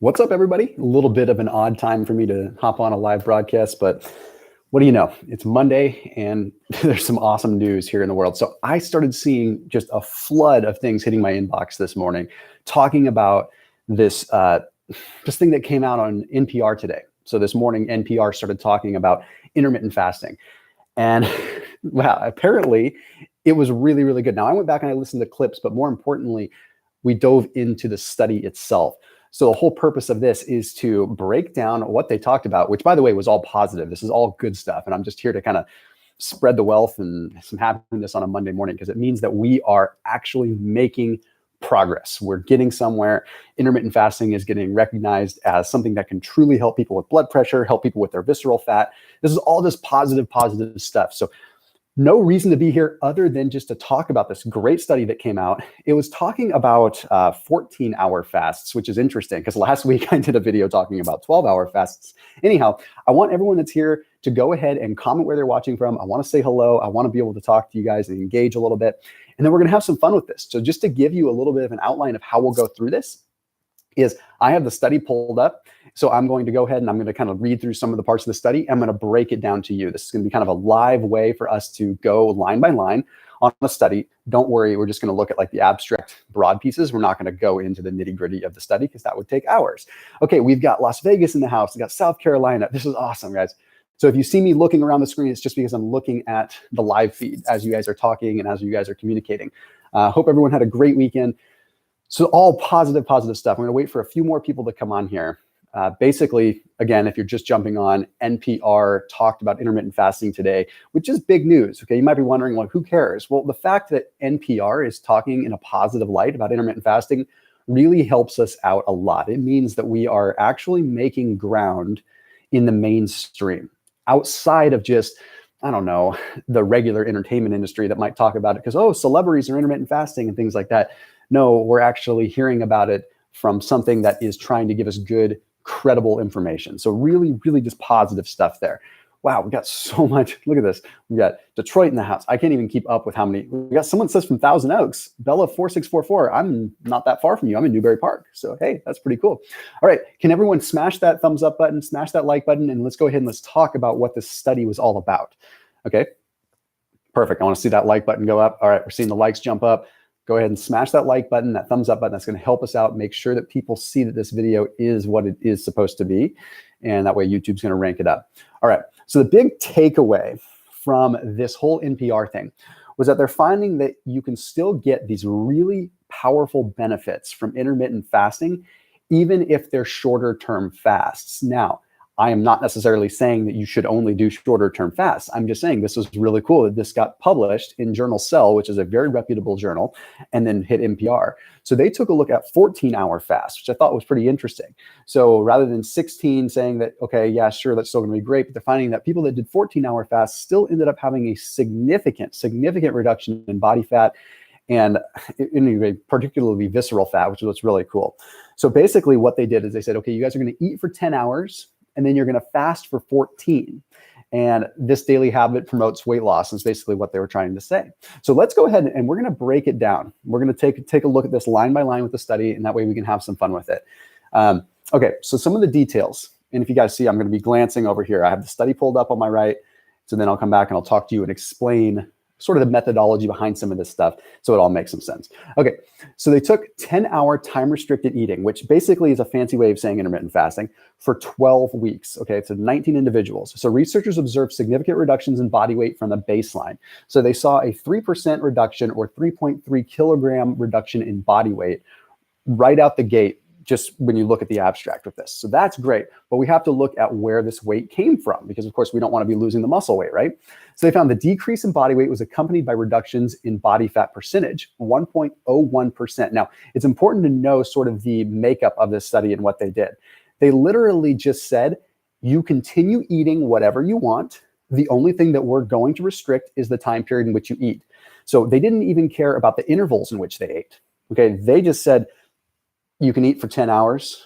What's up, everybody? A little bit of an odd time for me to hop on a live broadcast, but what do you know? It's Monday and there's some awesome news here in the world. So I started seeing just a flood of things hitting my inbox this morning, talking about this thing that came out on NPR today. So this morning, NPR started talking about intermittent fasting. And wow, apparently it was really, really good. Now I went back and I listened to clips, but more importantly, we dove into the study itself. So the whole purpose of this is to break down what they talked about, which by the way, was all positive. This is all good stuff. And I'm just here to kind of spread the wealth and some happiness on a Monday morning, because it means that we are actually making progress. We're getting somewhere. Intermittent fasting is getting recognized as something that can truly help people with blood pressure, help people with their visceral fat. This is all just positive stuff. So no reason to be here other than just to talk about this great study that came out. It was talking about 14-hour fasts, which is interesting because last week I did a video talking about 12-hour fasts. Anyhow, I want everyone that's here to go ahead and comment where they're watching from. I want to say hello. I want to be able to talk to you guys and engage a little bit. And then we're going to have some fun with this. So just to give you a little bit of an outline of how we'll go through this is I have the study pulled up. So I'm going to go ahead and I'm going to kind of read through some of the parts of the study. I'm going to break it down to you. This is going to be kind of a live way for us to go line by line on a study. Don't worry, we're just going to look at like the abstract broad pieces. We're not going to go into the nitty gritty of the study because that would take hours. Okay, we've got Las Vegas in the house. We've got South Carolina. This is awesome, guys. So if you see me looking around the screen, it's just because I'm looking at the live feed as you guys are talking and as you guys are communicating. Hope everyone had a great weekend. So all positive stuff. I'm going to wait for a few more people to come on here. Basically, again, if you're just jumping on, NPR talked about intermittent fasting today, which is big news. Okay, you might be wondering, well, who cares? Well, the fact that NPR is talking in a positive light about intermittent fasting really helps us out a lot. It means that we are actually making ground in the mainstream outside of just, I don't know, the regular entertainment industry that might talk about it because, oh, celebrities are intermittent fasting and things like that. No, we're actually hearing about it from something that is trying to give us good, credible information. So really, really just positive stuff there. Wow, we got so much. Look at this. We got Detroit in the house. I can't even keep up with how many. We got someone says from Thousand Oaks, Bella 4644. I'm not that far from you. I'm in Newberry Park. So hey, that's pretty cool. All right, can everyone smash that thumbs up button, smash that like button, and let's go ahead and let's talk about what this study was all about. Okay, perfect. I want to see that like button go up. All right, we're seeing the likes jump up. Go ahead and smash that like button, that thumbs up button. That's going to help us out. Make sure that people see that this video is what it is supposed to be. And that way YouTube's going to rank it up. All right. So the big takeaway from this whole NPR thing was that they're finding that you can still get these really powerful benefits from intermittent fasting, even if they're shorter term fasts. Now, I am not necessarily saying that you should only do shorter term fasts. I'm just saying this was really cool that this got published in Journal Cell, which is a very reputable journal, and then hit NPR. So they took a look at 14-hour fasts, which I thought was pretty interesting. So rather than 16 saying that, okay, yeah, sure, that's still going to be great, but they're finding that people that did 14-hour fasts still ended up having a significant reduction in body fat, and anyway, particularly visceral fat, which is what's really cool. So basically what they did is they said, okay, you guys are going to eat for 10 hours, and then you're going to fast for 14. And this daily habit promotes weight loss is basically what they were trying to say. So let's go ahead and we're going to break it down. We're going to take a look at this line by line with the study, and that way we can have some fun with it. Okay, so some of the details. And if you guys see, I'm going to be glancing over here. I have the study pulled up on my right. So then I'll come back and I'll talk to you and explain sort of the methodology behind some of this stuff so it all makes some sense. Okay, so they took 10-hour time-restricted eating, which basically is a fancy way of saying intermittent fasting, for 12 weeks. Okay, so 19 individuals. So researchers observed significant reductions in body weight from the baseline. So they saw a 3% reduction or 3.3 kilogram reduction in body weight right out the gate, just when you look at the abstract with this. So that's great, but we have to look at where this weight came from because of course we don't want to be losing the muscle weight, right? So they found the decrease in body weight was accompanied by reductions in body fat percentage, 1.01%. Now, it's important to know sort of the makeup of this study and what they did. They literally just said, you continue eating whatever you want. The only thing that we're going to restrict is the time period in which you eat. So they didn't even care about the intervals in which they ate. Okay, they just said, you can eat for 10 hours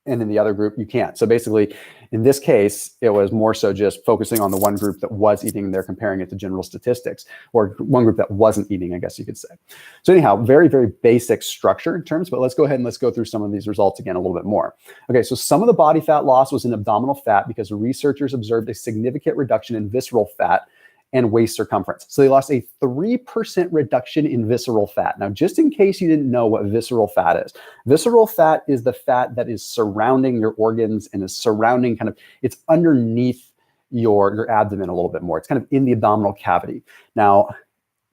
and in the other group, you can't. So basically, in this case, it was more so just focusing on the one group that was eating, and they're comparing it to general statistics, or one group that wasn't eating, I guess you could say. So anyhow, very, very basic structure in terms, but let's go ahead and let's go through some of these results again a little bit more. Okay, so some of the body fat loss was in abdominal fat because researchers observed a significant reduction in visceral fat and waist circumference. So they lost a 3% reduction in visceral fat. Now, just in case you didn't know what visceral fat is, visceral fat is the fat that is surrounding your organs and is surrounding it's underneath your abdomen a little bit more. It's kind of in the abdominal cavity. Now,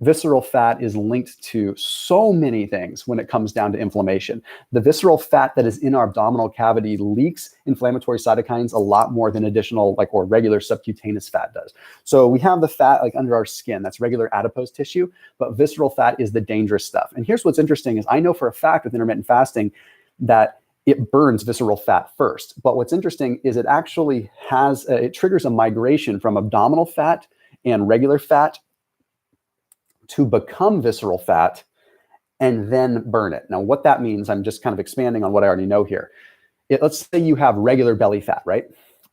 visceral fat is linked to so many things when it comes down to inflammation. The visceral fat that is in our abdominal cavity leaks inflammatory cytokines a lot more than additional or regular subcutaneous fat does. So we have the fat under our skin, that's regular adipose tissue, but visceral fat is the dangerous stuff. And here's what's interesting is I know for a fact with intermittent fasting that it burns visceral fat first. But what's interesting is it actually it triggers a migration from abdominal fat and regular fat to become visceral fat and then burn it. Now, what that means, I'm just kind of expanding on what I already know here. Let's say you have regular belly fat, right?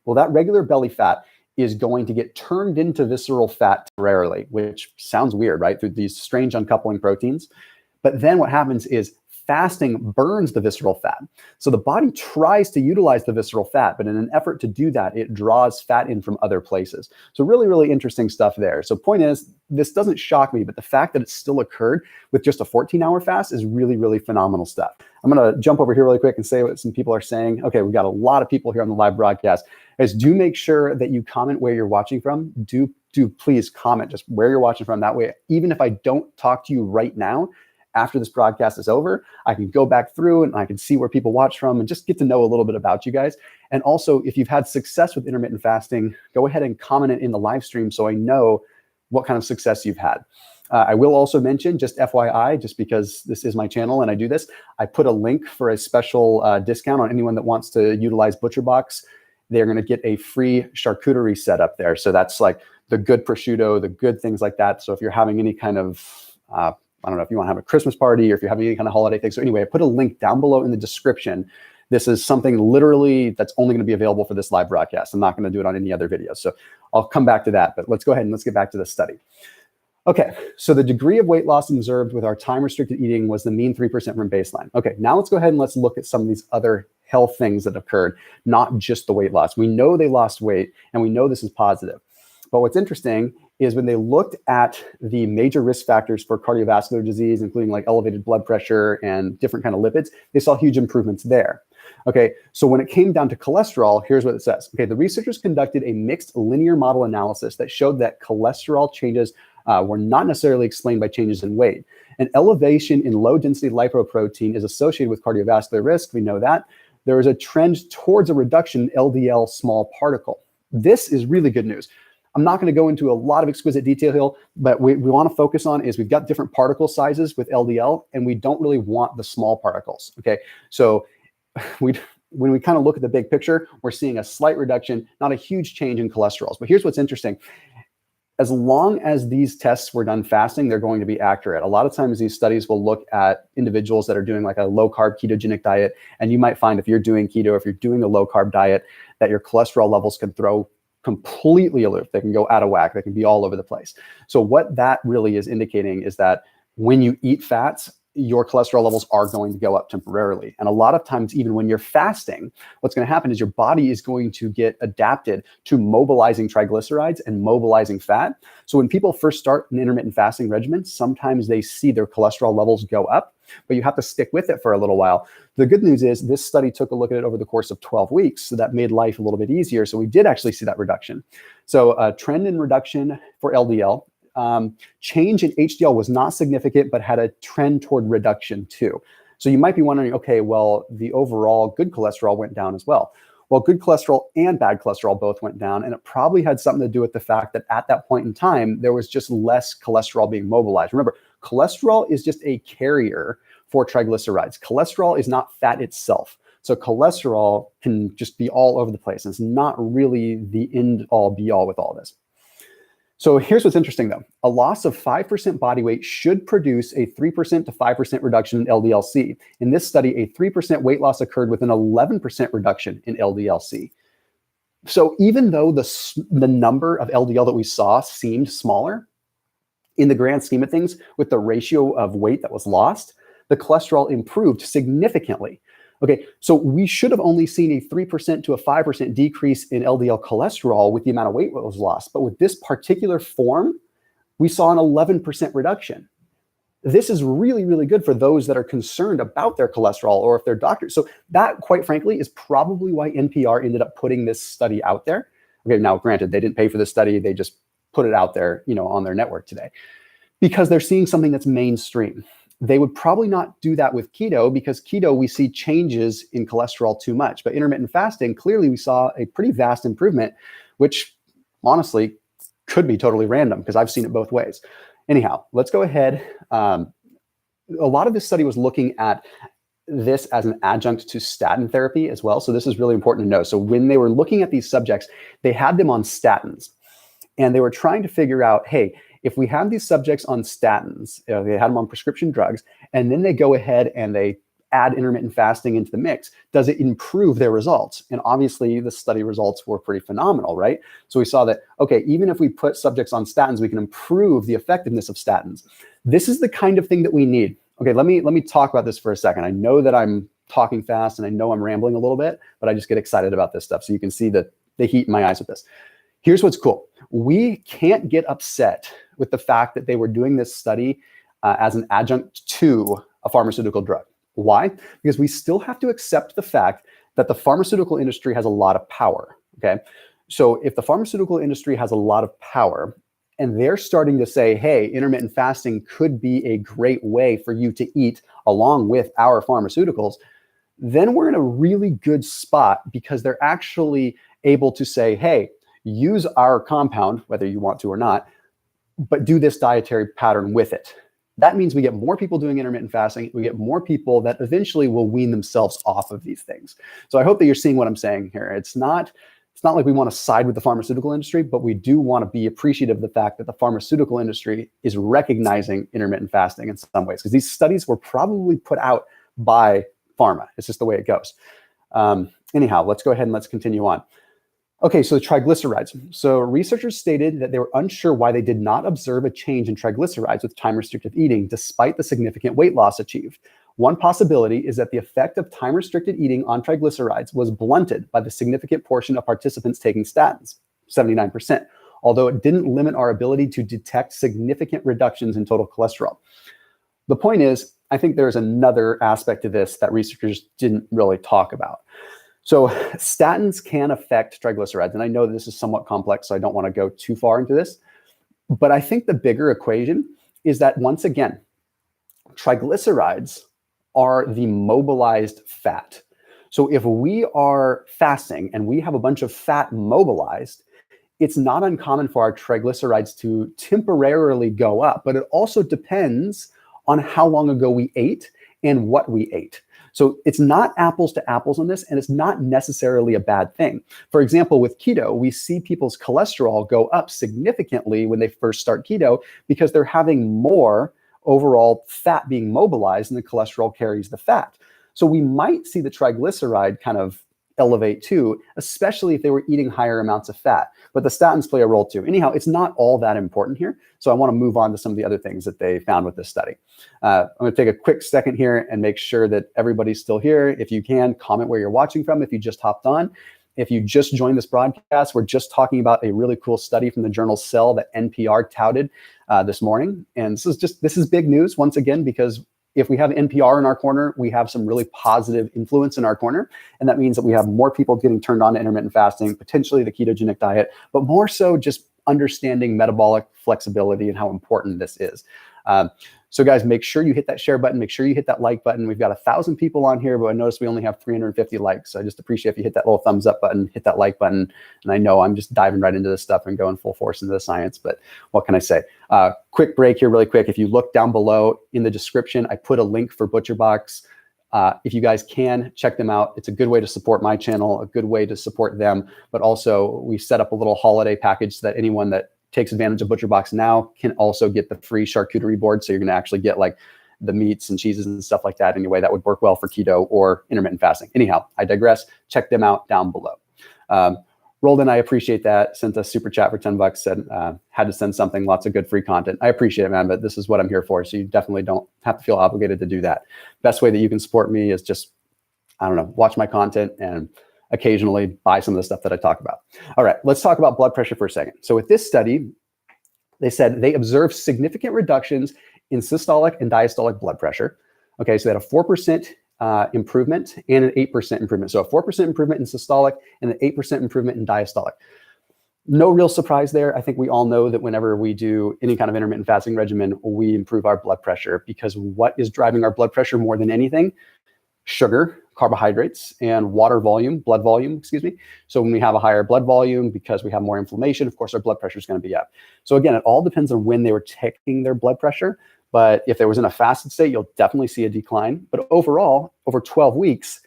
Well, that regular belly fat is going to get turned into visceral fat temporarily, which sounds weird, right? Through these strange uncoupling proteins. But then what happens is fasting burns the visceral fat. So the body tries to utilize the visceral fat, but in an effort to do that, it draws fat in from other places. So really, really interesting stuff there. So point is, this doesn't shock me, but the fact that it still occurred with just a 14-hour fast is really, really phenomenal stuff. I'm going to jump over here really quick and say what some people are saying. Okay, we've got a lot of people here on the live broadcast. Guys, do make sure that you comment where you're watching from. Do please comment just where you're watching from. That way, even if I don't talk to you right now, after this broadcast is over, I can go back through and I can see where people watch from and just get to know a little bit about you guys. And also, if you've had success with intermittent fasting, go ahead and comment it in the live stream so I know what kind of success you've had. I will also mention, just FYI, just because this is my channel and I do this, I put a link for a special discount on anyone that wants to utilize ButcherBox. They're going to get a free charcuterie set up there. So that's like the good prosciutto, the good things like that. So if you're having any kind of I don't know if you want to have a Christmas party or if you're having any kind of holiday thing. So anyway, I put a link down below in the description. This is something literally that's only going to be available for this live broadcast. I'm not going to do it on any other videos. So I'll come back to that, but let's go ahead and let's get back to the study. Okay, so the degree of weight loss observed with our time-restricted eating was the mean 3% from baseline. Okay, now let's go ahead and let's look at some of these other health things that occurred, not just the weight loss. We know they lost weight and we know this is positive. But what's interesting is when they looked at the major risk factors for cardiovascular disease, including like elevated blood pressure and different kind of lipids, they saw huge improvements there. Okay, so when it came down to cholesterol, here's what it says. Okay, the researchers conducted a mixed linear model analysis that showed that cholesterol changes were not necessarily explained by changes in weight. An elevation in low-density lipoprotein is associated with cardiovascular risk. We know that. There is a trend towards a reduction in LDL small particle. This is really good news. I'm not going to go into a lot of exquisite detail here, but we want to focus on is we've got different particle sizes with LDL, and we don't really want the small particles, okay? So when we kind of look at the big picture, we're seeing a slight reduction, not a huge change in cholesterols. But here's what's interesting. As long as these tests were done fasting, they're going to be accurate. A lot of times these studies will look at individuals that are doing like a low-carb ketogenic diet, and you might find if you're doing keto, if you're doing a low-carb diet, that your cholesterol levels can throw completely aloof. They can go out of whack. They can be all over the place. So what that really is indicating is that when you eat fats, your cholesterol levels are going to go up temporarily. And a lot of times, even when you're fasting, what's going to happen is your body is going to get adapted to mobilizing triglycerides and mobilizing fat. So when people first start an intermittent fasting regimen, sometimes they see their cholesterol levels go up, but you have to stick with it for a little while. The good news is this study took a look at it over the course of 12 weeks. So that made life a little bit easier. So we did actually see that reduction. So a trend in reduction for LDL. Change in HDL was not significant, but had a trend toward reduction too. So you might be wondering, okay, well, the overall good cholesterol went down as well. Well, good cholesterol and bad cholesterol both went down, and it probably had something to do with the fact that at that point in time, there was just less cholesterol being mobilized. Remember, cholesterol is just a carrier for triglycerides. Cholesterol is not fat itself. So cholesterol can just be all over the place. And it's not really the end all be all with all this. So here's what's interesting though. A loss of 5% body weight should produce a 3% to 5% reduction in LDL-C. In this study, a 3% weight loss occurred with an 11% reduction in LDL-C. So even though the number of LDL that we saw seemed smaller, in the grand scheme of things, with the ratio of weight that was lost, the cholesterol improved significantly. Okay, so we should have only seen a 3% to a 5% decrease in LDL cholesterol with the amount of weight that was lost. But with this particular form, we saw an 11% reduction. This is really, really good for those that are concerned about their cholesterol or if they're doctors. So that, quite frankly, is probably why NPR ended up putting this study out there. Okay, now granted, they didn't pay for this study. They just put it out there, on their network today because they're seeing something that's mainstream. They would probably not do that with keto because keto, we see changes in cholesterol too much. But intermittent fasting, clearly we saw a pretty vast improvement, which honestly could be totally random because I've seen it both ways. Anyhow, let's go ahead. A lot of this study was looking at this as an adjunct to statin therapy as well. So this is really important to know. So when they were looking at these subjects, they had them on statins and they were trying to figure out, hey, if we have these subjects on statins, they had them on prescription drugs, and then they go ahead and they add intermittent fasting into the mix, does it improve their results? And obviously the study results were pretty phenomenal, right? So we saw that, okay, even if we put subjects on statins, we can improve the effectiveness of statins. This is the kind of thing that we need. Okay, let me talk about this for a second. I know that I'm talking fast and I know I'm rambling a little bit, but I just get excited about this stuff. So you can see the heat in my eyes with this. Here's what's cool. We can't get upset with the fact that they were doing this study as an adjunct to a pharmaceutical drug. Why? Because we still have to accept the fact that the pharmaceutical industry has a lot of power, okay? So if the pharmaceutical industry has a lot of power and they're starting to say, hey, intermittent fasting could be a great way for you to eat along with our pharmaceuticals, then we're in a really good spot because they're actually able to say, hey, use our compound, whether you want to or not, but do this dietary pattern with it. That means we get more people doing intermittent fasting. We get more people that eventually will wean themselves off of these things. So I hope that you're seeing what I'm saying here. It's not like we want to side with the pharmaceutical industry, but we do want to be appreciative of the fact that the pharmaceutical industry is recognizing intermittent fasting in some ways, because these studies were probably put out by pharma. It's just the way it goes. Anyhow, let's go ahead and let's continue on. Okay, so the triglycerides. So researchers stated that they were unsure why they did not observe a change in triglycerides with time-restricted eating, despite the significant weight loss achieved. One possibility is that the effect of time-restricted eating on triglycerides was blunted by the significant portion of participants taking statins, 79%, although it didn't limit our ability to detect significant reductions in total cholesterol. The point is, I think there's another aspect to this that researchers didn't really talk about. So statins can affect triglycerides. And I know this is somewhat complex, so I don't want to go too far into this. But I think the bigger equation is that, once again, triglycerides are the mobilized fat. So if we are fasting and we have a bunch of fat mobilized, it's not uncommon for our triglycerides to temporarily go up. But it also depends on how long ago we ate and what we ate. So it's not apples to apples on this, and it's not necessarily a bad thing. For example, with keto, we see people's cholesterol go up significantly when they first start keto because they're having more overall fat being mobilized and the cholesterol carries the fat. So we might see the triglyceride kind of elevate too, especially if they were eating higher amounts of fat. But the statins play a role too. Anyhow, it's not all that important here. So I want to move on to some of the other things that they found with this study. I'm going to take a quick second here and make sure that everybody's still here. If you can, comment where you're watching from if you just hopped on. If you just joined this broadcast, we're just talking about a really cool study from the journal Cell that NPR touted this morning. And this is big news once again, because if we have NPR in our corner, we have some really positive influence in our corner. And that means that we have more people getting turned on to intermittent fasting, potentially the ketogenic diet, but more so just understanding metabolic flexibility and how important this is. So guys, make sure you hit that share button. Make sure you hit that like button. We've got 1,000 people on here, but I noticed we only have 350 likes. So I just appreciate if you hit that little thumbs up button, hit that like button. And I know I'm just diving right into this stuff and going full force into the science, but what can I say? Quick break here really quick. If you look down below in the description, I put a link for ButcherBox. If you guys can, check them out. It's a good way to support my channel, a good way to support them. But also we set up a little holiday package so that anyone that takes advantage of ButcherBox now can also get the free charcuterie board. So you're going to actually get like the meats and cheeses and stuff like that. Anyway, that would work well for keto or intermittent fasting. Anyhow, I digress. Check them out down below. Roldan, I appreciate that. Sent a super chat for $10. Said had to send something. Lots of good free content. I appreciate it, man. But this is what I'm here for. So you definitely don't have to feel obligated to do that. Best way that you can support me is just, I don't know, watch my content and occasionally buy some of the stuff that I talk about. All right, let's talk about blood pressure for a second. So with this study, they said they observed significant reductions in systolic and diastolic blood pressure. Okay, so they had a 4% improvement and an 8% improvement. So a 4% improvement in systolic and an 8% improvement in diastolic. No real surprise there. I think we all know that whenever we do any kind of intermittent fasting regimen, we improve our blood pressure, because what is driving our blood pressure more than anything? Sugar, carbohydrates, and water volume, blood volume, excuse me. So when we have a higher blood volume, because we have more inflammation, of course, our blood pressure is going to be up. So again, it all depends on when they were taking their blood pressure. But if there was in a fasted state, you'll definitely see a decline. But overall, over 12 weeks,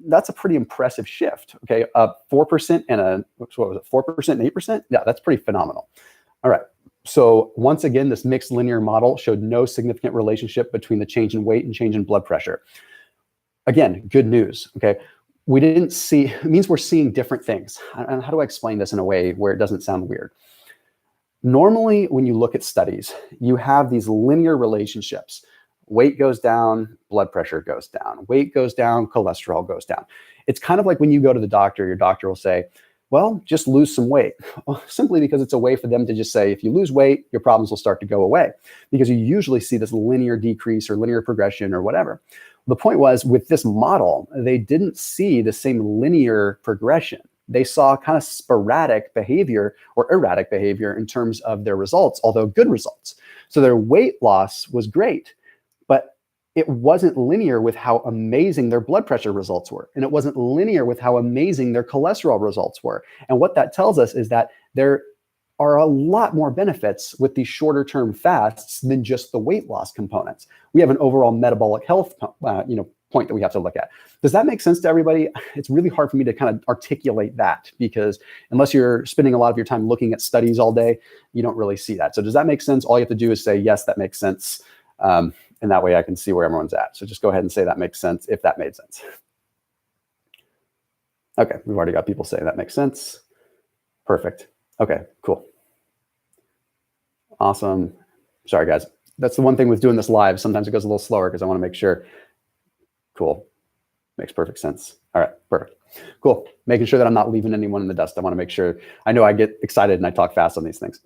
that's a pretty impressive shift. Okay, 4% and what was it, 4% and 8%? Yeah, that's pretty phenomenal. All right. So once again, this mixed linear model showed no significant relationship between the change in weight and change in blood pressure. Again, good news. Okay, we didn't see. It means we're seeing different things. And how do I explain this in a way where it doesn't sound weird? Normally, when you look at studies, you have these linear relationships. Weight goes down, blood pressure goes down. Weight goes down, cholesterol goes down. It's kind of like when you go to the doctor, your doctor will say, well, just lose some weight. Well, simply because it's a way for them to just say, if you lose weight, your problems will start to go away, because you usually see this linear decrease or linear progression or whatever. The point was, with this model, they didn't see the same linear progression. They saw kind of sporadic behavior or erratic behavior in terms of their results, although good results. So their weight loss was great, but it wasn't linear with how amazing their blood pressure results were. And it wasn't linear with how amazing their cholesterol results were. And what that tells us is that there are a lot more benefits with these shorter term fasts than just the weight loss components. We have an overall metabolic health point that we have to look at. Does that make sense to everybody? It's really hard for me to kind of articulate that, because unless you're spending a lot of your time looking at studies all day, you don't really see that. So does that make sense? All you have to do is say, yes, that makes sense. And that way I can see where everyone's at. So just go ahead and say that makes sense if that made sense. Okay, we've already got people saying that makes sense. Perfect. Okay, cool. Awesome. Sorry, guys. That's the one thing with doing this live. Sometimes it goes a little slower because I want to make sure. Cool. Makes perfect sense. All right, perfect. Cool. Making sure that I'm not leaving anyone in the dust. I want to make sure. I know I get excited and I talk fast on these things.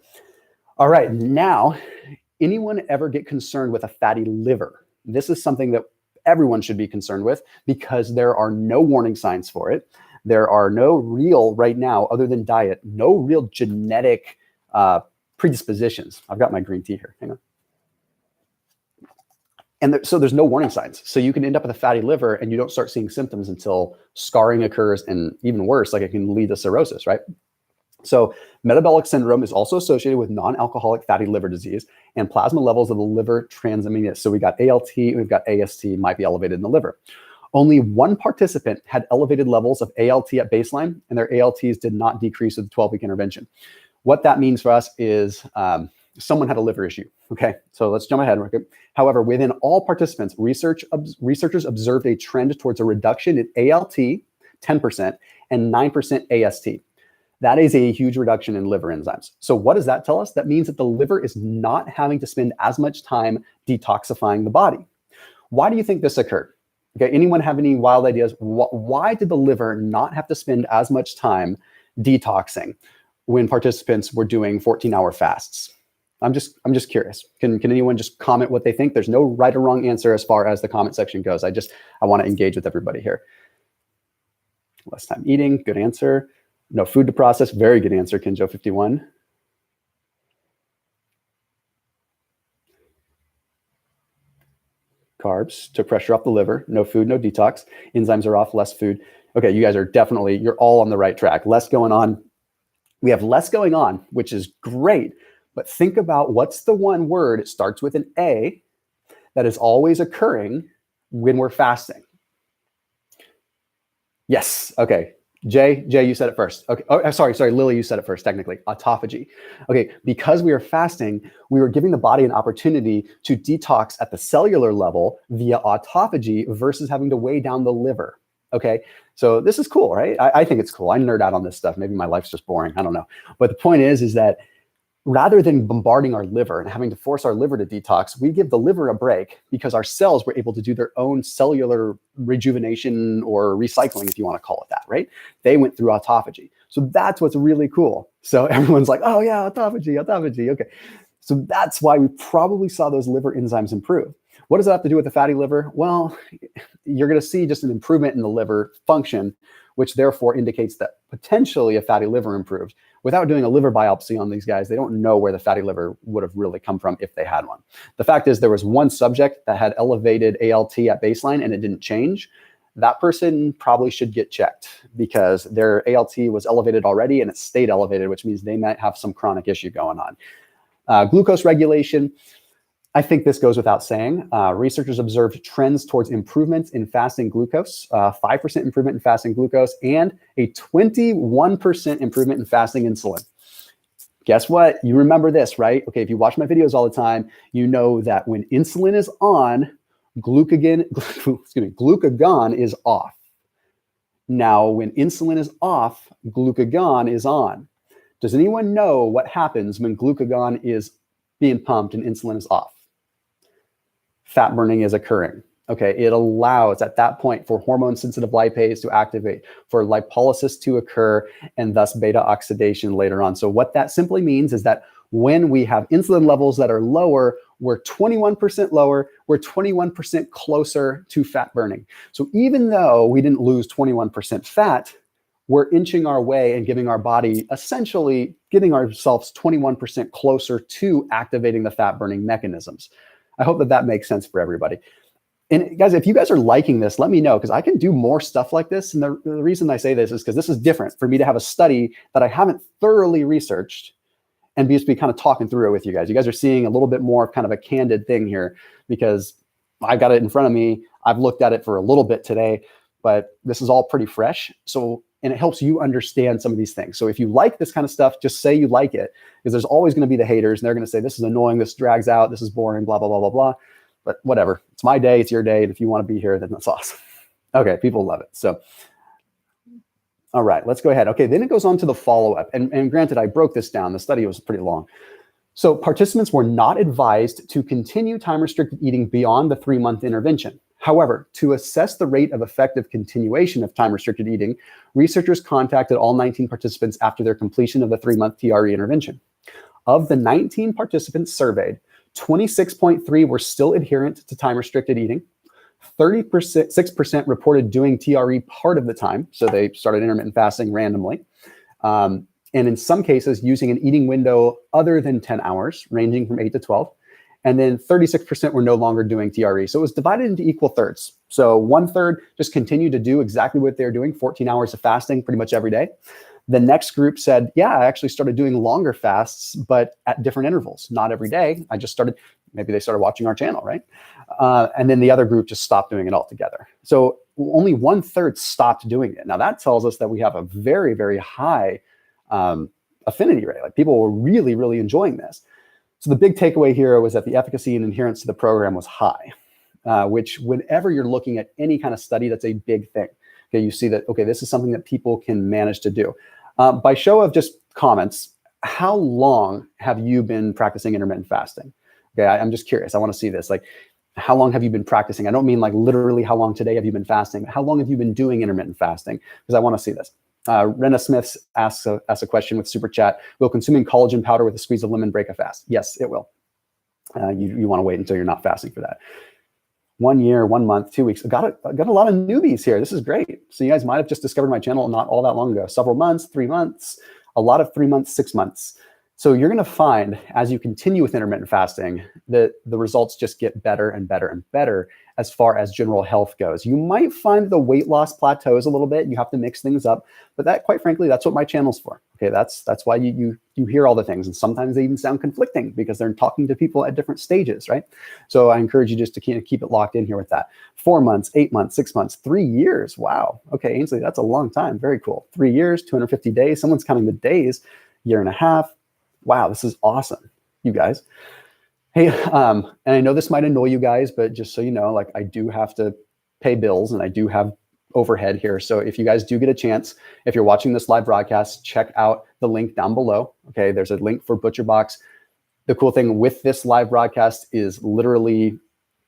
All right, now, anyone ever get concerned with a fatty liver? This is something that everyone should be concerned with, because there are no warning signs for it. There are no real, right now, other than diet, no real genetic predispositions. I've got my green tea here. Hang on. And so there's no warning signs. So you can end up with a fatty liver and you don't start seeing symptoms until scarring occurs, and even worse, like it can lead to cirrhosis, right? So metabolic syndrome is also associated with non-alcoholic fatty liver disease and plasma levels of the liver transaminase. So we got ALT, we've got AST, might be elevated in the liver. Only one participant had elevated levels of ALT at baseline, and their ALTs did not decrease with the 12-week intervention. What that means for us is someone had a liver issue. Okay, so let's jump ahead. However, within all participants, researchers observed a trend towards a reduction in ALT, 10%, and 9% AST. That is a huge reduction in liver enzymes. So what does that tell us? That means that the liver is not having to spend as much time detoxifying the body. Why do you think this occurred? Okay, anyone have any wild ideas? Why did the liver not have to spend as much time detoxing when participants were doing 14-hour fasts? I'm just curious. Can anyone just comment what they think? There's no right or wrong answer as far as the comment section goes. I want to engage with everybody here. Less time eating, good answer. No food to process, very good answer, Kinjo51. Carbs, took pressure off the liver. No food, no detox. Enzymes are off, less food. Okay, you guys are definitely, you're all on the right track. Less going on. We have less going on, which is great. But think about what's the one word, it starts with an A, that is always occurring when we're fasting. Yes, okay. Jay, you said it first. Okay. Oh, sorry, Lily, you said it first, technically. Autophagy. Okay, because we are fasting, we were giving the body an opportunity to detox at the cellular level via autophagy versus having to weigh down the liver. Okay, so this is cool, right? I think it's cool. I nerd out on this stuff. Maybe my life's just boring. I don't know. But the point is that rather than bombarding our liver and having to force our liver to detox, we give the liver a break because our cells were able to do their own cellular rejuvenation or recycling, if you want to call it that, right? They went through autophagy. So that's what's really cool. So everyone's like, oh yeah, autophagy. Okay. So that's why we probably saw those liver enzymes improve. What does that have to do with the fatty liver? Well, you're going to see just an improvement in the liver function, which therefore indicates that potentially a fatty liver improved. Without doing a liver biopsy on these guys, they don't know where the fatty liver would have really come from if they had one. The fact is there was one subject that had elevated ALT at baseline and it didn't change. That person probably should get checked because their ALT was elevated already and it stayed elevated, which means they might have some chronic issue going on. Glucose regulation. I think this goes without saying. Researchers observed trends towards improvements in fasting glucose, 5% improvement in fasting glucose, and a 21% improvement in fasting insulin. Guess what? You remember this, right? Okay, if you watch my videos all the time, you know that when insulin is on, glucagon is off. Now, when insulin is off, glucagon is on. Does anyone know what happens when glucagon is being pumped and insulin is off? Fat burning is occurring. Okay, it allows at that point for hormone-sensitive lipase to activate, for lipolysis to occur, and thus beta oxidation later on. So what that simply means is that when we have insulin levels that are lower, we're 21% lower, we're 21% closer to fat burning. So even though we didn't lose 21% fat, we're inching our way and giving our body, essentially getting ourselves 21% closer to activating the fat burning mechanisms. I hope that makes sense for everybody. And guys, if you guys are liking this, let me know because I can do more stuff like this. And the reason I say this is because this is different for me to have a study that I haven't thoroughly researched and just be kind of talking through it with you guys. You guys are seeing a little bit more of kind of a candid thing here because I've got it in front of me. I've looked at it for a little bit today, but this is all pretty fresh. And it helps you understand some of these things. So if you like this kind of stuff, just say you like it because there's always going to be the haters and they're going to say, this is annoying, this drags out, this is boring, blah, blah, blah, blah, blah. But whatever, it's my day, it's your day. And if you want to be here, then that's awesome. Okay, people love it. So, all right, let's go ahead. Okay, then it goes on to the follow-up. And granted, I broke this down. The study was pretty long. So participants were not advised to continue time-restricted eating beyond the 3-month intervention. However, to assess the rate of effective continuation of time-restricted eating, researchers contacted all 19 participants after their completion of the 3-month TRE intervention. Of the 19 participants surveyed, 26.3 were still adherent to time-restricted eating. 36% reported doing TRE part of the time, so they started intermittent fasting randomly. And in some cases, using an eating window other than 10 hours, ranging from 8 to 12. And then 36% were no longer doing TRE. So it was divided into equal thirds. So 1/3 just continued to do exactly what they're doing, 14 hours of fasting pretty much every day. The next group said, yeah, I actually started doing longer fasts, but at different intervals, not every day. I just started, maybe they started watching our channel, right? And then the other group just stopped doing it altogether. So only 1/3 stopped doing it. Now that tells us that we have a very, very high affinity rate. Like people were really, really enjoying this. So the big takeaway here was that the efficacy and adherence to the program was high, which whenever you're looking at any kind of study, that's a big thing. Okay, you see that, okay, this is something that people can manage to do. By show of just comments, how long have you been practicing intermittent fasting? Okay, I'm just curious. I want to see this. Like, how long have you been practicing? I don't mean like literally how long today have you been fasting, but how long have you been doing intermittent fasting? Because I want to see this. Rena Smith asks a question with super chat. Will consuming collagen powder with a squeeze of lemon break a fast? Yes, it will. You want to wait until you're not fasting for that. 1 year, 1 month, 2 weeks. I got a lot of newbies here. This is great. So you guys might have just discovered my channel not all that long ago. Several months, 3 months, a lot of 3 months, 6 months. So you're going to find as you continue with intermittent fasting that the results just get better and better and better as far as general health goes. You might find the weight loss plateaus a little bit. You have to mix things up, but that, quite frankly, that's what my channel's for. Okay, that's why you hear all the things, and sometimes they even sound conflicting because they're talking to people at different stages, right? So I encourage you just to keep it locked in here with that. 4 months, 8 months, 6 months, 3 years. Wow. Okay, Ainsley, that's a long time. Very cool. 3 years, 250 days. Someone's counting the days. Year and a half. Wow, this is awesome, you guys. Hey, and I know this might annoy you guys, but just so you know, like, I do have to pay bills and I do have overhead here. So if you guys do get a chance, if you're watching this live broadcast, check out the link down below. Okay, there's a link for ButcherBox. The cool thing with this live broadcast is literally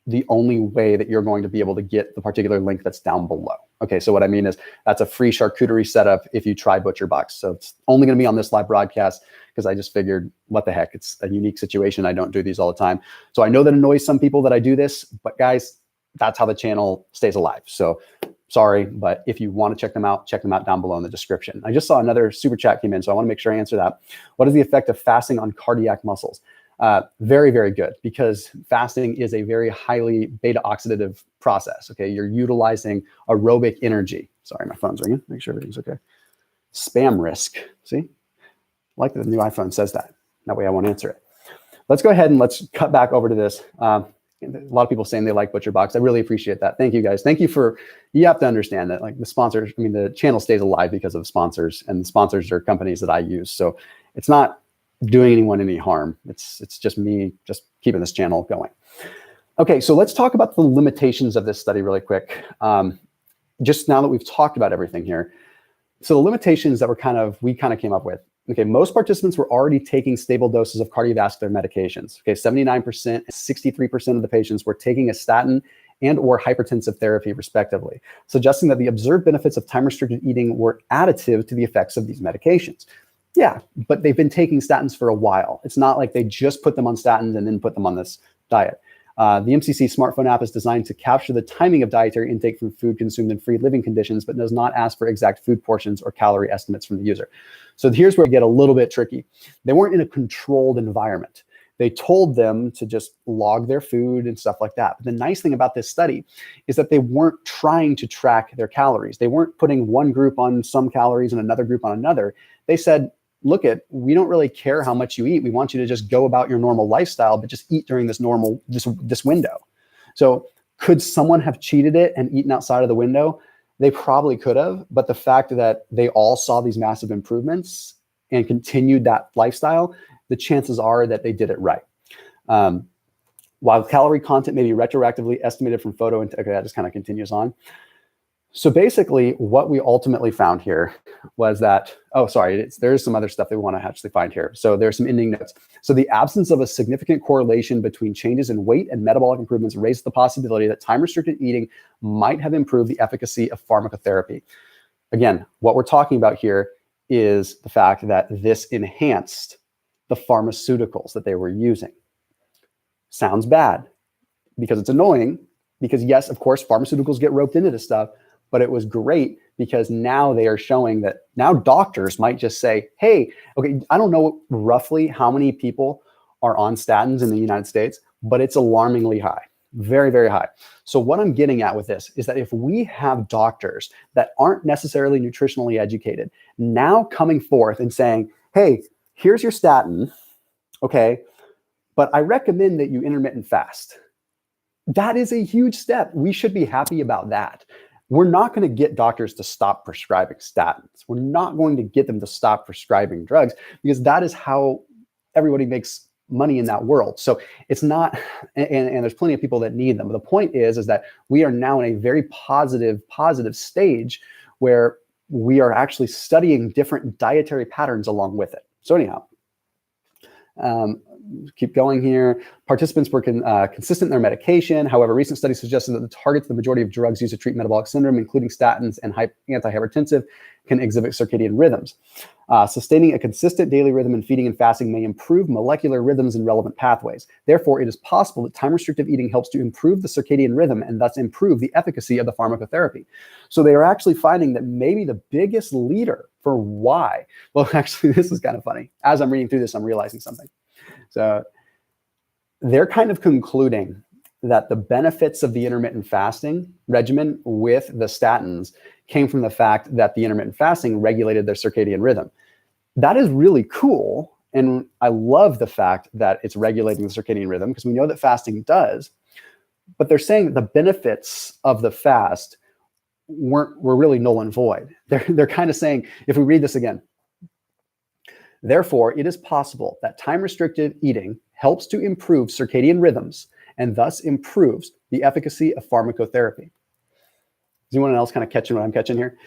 the only way that you're going to be able to get the particular link that's down below. Okay, so what I mean is that's a free charcuterie setup if you try ButcherBox. So it's only going to be on this live broadcast because I just figured, what the heck, it's a unique situation. I don't do these all the time. So I know that annoys some people that I do this, but guys, that's how the channel stays alive. So sorry, but if you want to check them out down below in the description. I just saw another super chat came in, so I want to make sure I answer that. What is the effect of fasting on cardiac muscles? Very, very good, because fasting is a very highly beta oxidative process. Okay, you're utilizing aerobic energy. Sorry, my phone's ringing. Make sure everything's okay. Spam risk. See, I like that the new iPhone says that. That way I won't answer it. Let's go ahead and let's cut back over to this. A lot of people saying they like ButcherBox. I really appreciate that. Thank you guys. Thank you for, you have to understand that like the sponsors, I mean, the channel stays alive because of sponsors, and the sponsors are companies that I use. So it's not doing anyone any harm. It's just me just keeping this channel going. Okay, so let's talk about the limitations of this study really quick. Just now that we've talked about everything here. So the limitations that we kind of came up with. Okay, most participants were already taking stable doses of cardiovascular medications. Okay, 79% and 63% of the patients were taking a statin and or hypertensive therapy respectively, suggesting that the observed benefits of time-restricted eating were additive to the effects of these medications. Yeah, but they've been taking statins for a while. It's not like they just put them on statins and then put them on this diet. The MCC smartphone app is designed to capture the timing of dietary intake from food consumed in free living conditions, but does not ask for exact food portions or calorie estimates from the user. So here's where we get a little bit tricky. They weren't in a controlled environment. They told them to just log their food and stuff like that. But the nice thing about this study is that they weren't trying to track their calories. They weren't putting one group on some calories and another group on another. They said, look, we don't really care how much you eat. We want you to just go about your normal lifestyle, but just eat during this window. So could someone have cheated it and eaten outside of the window? They probably could have, but the fact that they all saw these massive improvements and continued that lifestyle, the chances are that they did it right. While calorie content may be retroactively estimated from photo and okay, that just kind of continues on. So basically what we ultimately found here was that, there's some other stuff that we want to actually find here. So there's some ending notes. So the absence of a significant correlation between changes in weight and metabolic improvements raised the possibility that time-restricted eating might have improved the efficacy of pharmacotherapy. Again, what we're talking about here is the fact that this enhanced the pharmaceuticals that they were using. Sounds bad because it's annoying because yes, of course, pharmaceuticals get roped into this stuff, but it was great because now they are showing that now doctors might just say, hey, okay, I don't know roughly how many people are on statins in the United States, but it's alarmingly high, very, very high. So what I'm getting at with this is that if we have doctors that aren't necessarily nutritionally educated now coming forth and saying, hey, here's your statin, okay, but I recommend that you intermittent fast. That is a huge step. We should be happy about that. We're not going to get doctors to stop prescribing statins. We're not going to get them to stop prescribing drugs because that is how everybody makes money in that world. So it's not, and there's plenty of people that need them. But the point is that we are now in a very positive stage where we are actually studying different dietary patterns along with it. So anyhow, keep going here. Participants were consistent in their medication. However, recent studies suggested that the targets the majority of drugs used to treat metabolic syndrome, including statins and antihypertensive, can exhibit circadian rhythms. Sustaining a consistent daily rhythm in feeding and fasting may improve molecular rhythms in relevant pathways. Therefore, it is possible that time-restrictive eating helps to improve the circadian rhythm and thus improve the efficacy of the pharmacotherapy. So they are actually finding that maybe the biggest leader for why, well, actually, this is kind of funny. As I'm reading through this, I'm realizing something. So they're kind of concluding that the benefits of the intermittent fasting regimen with the statins came from the fact that the intermittent fasting regulated their circadian rhythm. That is really cool. And I love the fact that it's regulating the circadian rhythm because we know that fasting does. But they're saying that the benefits of the fast were really null and void. They're kind of saying, if we read this again, therefore, it is possible that time-restricted eating helps to improve circadian rhythms and thus improves the efficacy of pharmacotherapy. Is anyone else kind of catching what I'm catching here?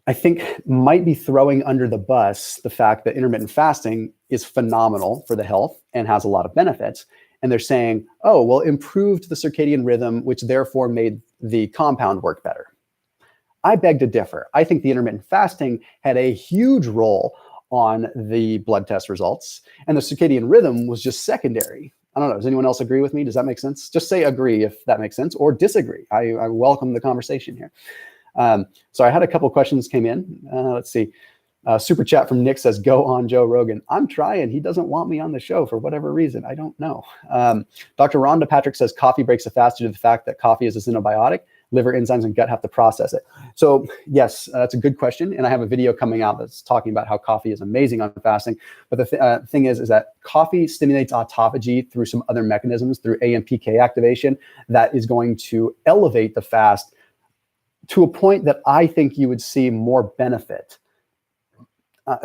I think might be throwing under the bus the fact that intermittent fasting is phenomenal for the health and has a lot of benefits. And they're saying, oh, well, improved the circadian rhythm, which therefore made the compound work better. I beg to differ. I think the intermittent fasting had a huge role on the blood test results, and the circadian rhythm was just secondary. I don't know. Does anyone else agree with me? Does that make sense? Just say agree if that makes sense, or disagree. I welcome the conversation here. So I had a couple questions came in. Let's see. Super chat from Nick says, go on Joe Rogan. I'm trying. He doesn't want me on the show for whatever reason. I don't know. Dr. Rhonda Patrick says, coffee breaks the fast due to the fact that coffee is a xenobiotic. Liver enzymes and gut have to process it. So yes, that's a good question. And I have a video coming out that's talking about how coffee is amazing on fasting. But the thing is that coffee stimulates autophagy through some other mechanisms, through AMPK activation, that is going to elevate the fast to a point that I think you would see more benefit.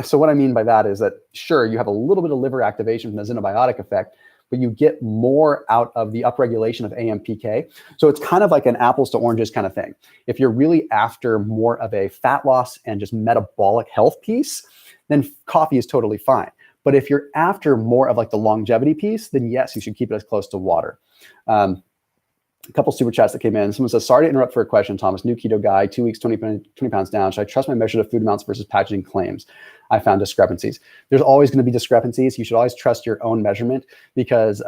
So what I mean by that is that, sure, you have a little bit of liver activation from the xenobiotic effect, but you get more out of the upregulation of AMPK. So it's kind of like an apples to oranges kind of thing. If you're really after more of a fat loss and just metabolic health piece, then coffee is totally fine. But if you're after more of like the longevity piece, then yes, you should keep it as close to water. A couple super chats that came in. Someone says, sorry to interrupt for a question, Thomas. New keto guy, 2 weeks, 20 pounds down. Should I trust my measure of food amounts versus packaging claims? I found discrepancies. There's always going to be discrepancies. You should always trust your own measurement because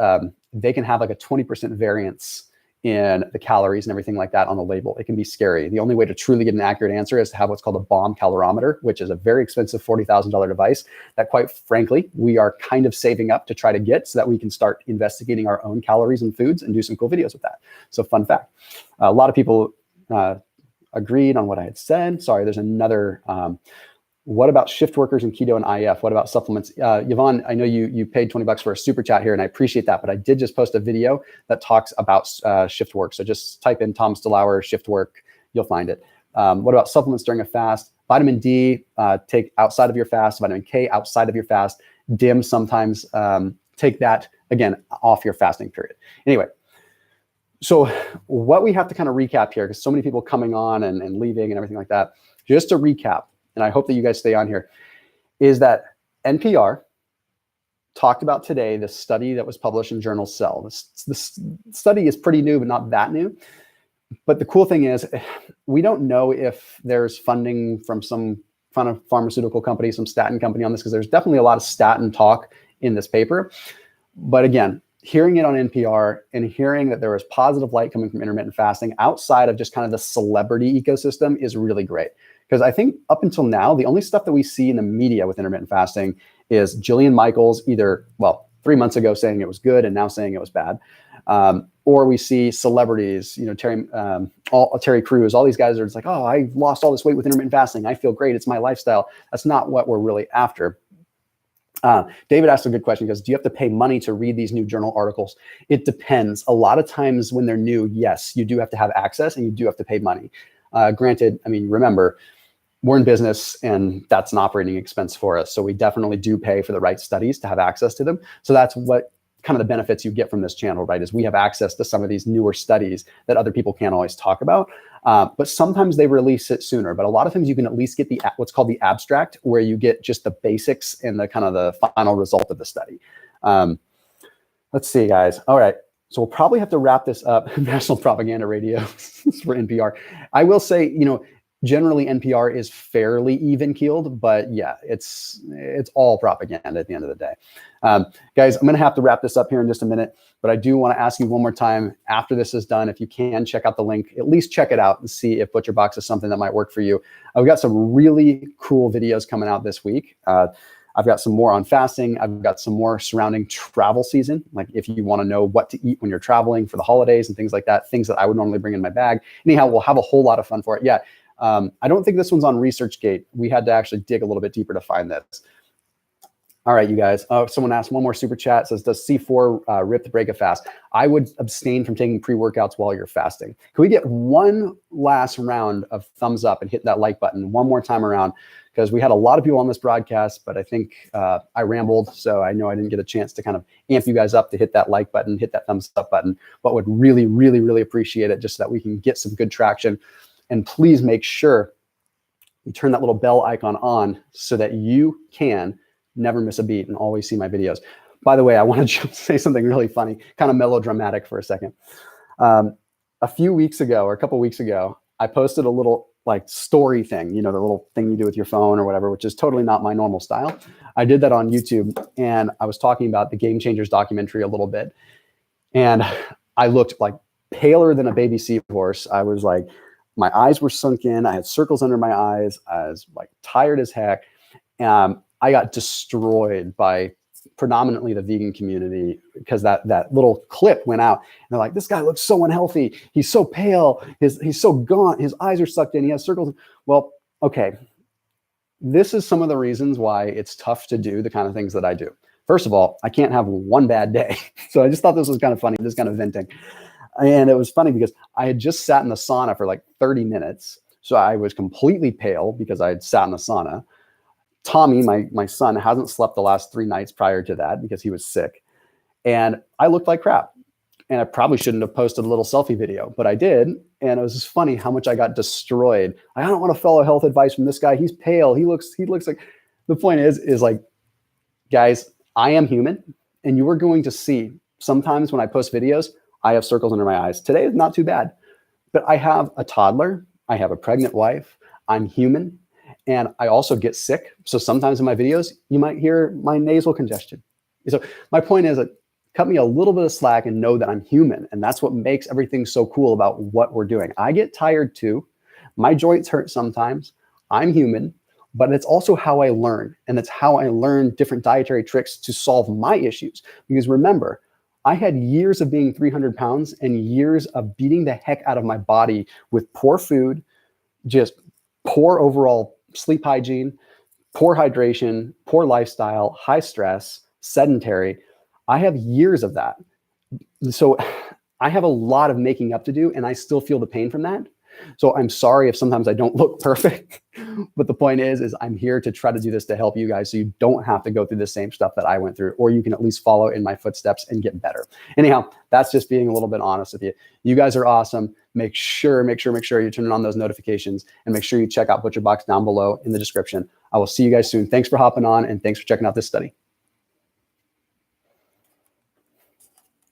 they can have like a 20% variance in the calories and everything like that on the label. It can be scary. The only way to truly get an accurate answer is to have what's called a bomb calorimeter, which is a very expensive $40,000 device that, quite frankly, we are kind of saving up to try to get so that we can start investigating our own calories and foods and do some cool videos with that. So fun fact. A lot of people agreed on what I had said. Sorry, there's another what about shift workers and keto and IF? What about supplements? Yvonne, I know you paid $20 for a super chat here, and I appreciate that, but I did just post a video that talks about shift work. So just type in Thomas DeLauer shift work, you'll find it. What about supplements during a fast? Vitamin D, take outside of your fast. Vitamin K, outside of your fast. DIM, sometimes take that, again, off your fasting period. Anyway, so what we have to kind of recap here, because so many people coming on and leaving and everything like that, just to recap, and I hope that you guys stay on here, is that NPR talked about today the study that was published in journal Cell. This study is pretty new, but not that new. But the cool thing is, we don't know if there's funding from some pharmaceutical company, some statin company on this, because there's definitely a lot of statin talk in this paper. But again, hearing it on NPR and hearing that there was positive light coming from intermittent fasting outside of just kind of the celebrity ecosystem is really great. Because I think up until now, the only stuff that we see in the media with intermittent fasting is Jillian Michaels either, 3 months ago saying it was good and now saying it was bad. Or we see celebrities, Terry Crews, all these guys are just like, oh, I lost all this weight with intermittent fasting. I feel great. It's my lifestyle. That's not what we're really after. David asked a good question because do you have to pay money to read these new journal articles? It depends. A lot of times when they're new, yes, you do have to have access and you do have to pay money. Granted, I mean, remember, we're in business and that's an operating expense for us. So we definitely do pay for the right studies to have access to them. So that's what kind of the benefits you get from this channel, right? Is we have access to some of these newer studies that other people can't always talk about. But sometimes they release it sooner. But a lot of times you can at least get what's called the abstract, where you get just the basics and the kind of the final result of the study. Let's see, guys. All right. So we'll probably have to wrap this up. National Propaganda Radio for NPR. I will say, generally NPR is fairly even keeled, but yeah, it's all propaganda at the end of the day. Guys, I'm going to have to wrap this up here in just a minute, but I do want to ask you one more time after this is done, if you can check out the link, at least check it out and see if ButcherBox is something that might work for you. I've got some really cool videos coming out this week. I've got some more on fasting. I've got some more surrounding travel season. Like if you want to know what to eat when you're traveling for the holidays and things like that, things that I would normally bring in my bag. Anyhow, we'll have a whole lot of fun for it. Yeah. I don't think this one's on ResearchGate. We had to actually dig a little bit deeper to find this. All right, you guys. Someone asked one more super chat. Says, does C4 rip the break a fast? I would abstain from taking pre-workouts while you're fasting. Can we get one last round of thumbs up and hit that like button one more time around? Because we had a lot of people on this broadcast, but I think I rambled. So I know I didn't get a chance to kind of amp you guys up to hit that like button, hit that thumbs up button, but would really, really, really appreciate it just so that we can get some good traction. And please make sure you turn that little bell icon on so that you can never miss a beat and always see my videos. By the way, I want to say something really funny, kind of melodramatic for a second. A few weeks ago or a couple weeks ago, I posted a little like story thing, the little thing you do with your phone or whatever, which is totally not my normal style. I did that on YouTube and I was talking about the Game Changers documentary a little bit. And I looked like paler than a baby seahorse. I was like, my eyes were sunk in. I had circles under my eyes. I was like tired as heck. I got destroyed by predominantly the vegan community because that little clip went out. And they're like, this guy looks so unhealthy. He's so pale. He's so gaunt. His eyes are sucked in. He has circles. Well, okay. This is some of the reasons why it's tough to do the kind of things that I do. First of all, I can't have one bad day. So I just thought this was kind of funny, just kind of venting. And it was funny because I had just sat in the sauna for like 30 minutes. So I was completely pale because I had sat in the sauna. Tommy, my son, hasn't slept the last 3 nights prior to that because he was sick. And I looked like crap. And I probably shouldn't have posted a little selfie video, but I did. And it was just funny how much I got destroyed. I don't want to follow health advice from this guy. He's pale. He looks like, the point is like, guys, I am human. And you are going to see sometimes when I post videos, I have circles under my eyes. Today is not too bad, but I have a toddler. I have a pregnant wife. I'm human. And I also get sick. So sometimes in my videos, you might hear my nasal congestion. So my point is that cut me a little bit of slack and know that I'm human. And that's what makes everything so cool about what we're doing. I get tired too. My joints hurt sometimes. I'm human, but it's also how I learn. And it's how I learn different dietary tricks to solve my issues. Because remember, I had years of being 300 pounds and years of beating the heck out of my body with poor food, just poor overall sleep hygiene, poor hydration, poor lifestyle, high stress, sedentary. I have years of that. So I have a lot of making up to do and I still feel the pain from that. So I'm sorry if sometimes I don't look perfect, but the point is I'm here to try to do this to help you guys so you don't have to go through the same stuff that I went through, or you can at least follow in my footsteps and get better. Anyhow, that's just being a little bit honest with you. You guys are awesome. Make sure you're turning on those notifications and make sure you check out ButcherBox down below in the description. I will see you guys soon. Thanks for hopping on and thanks for checking out this study.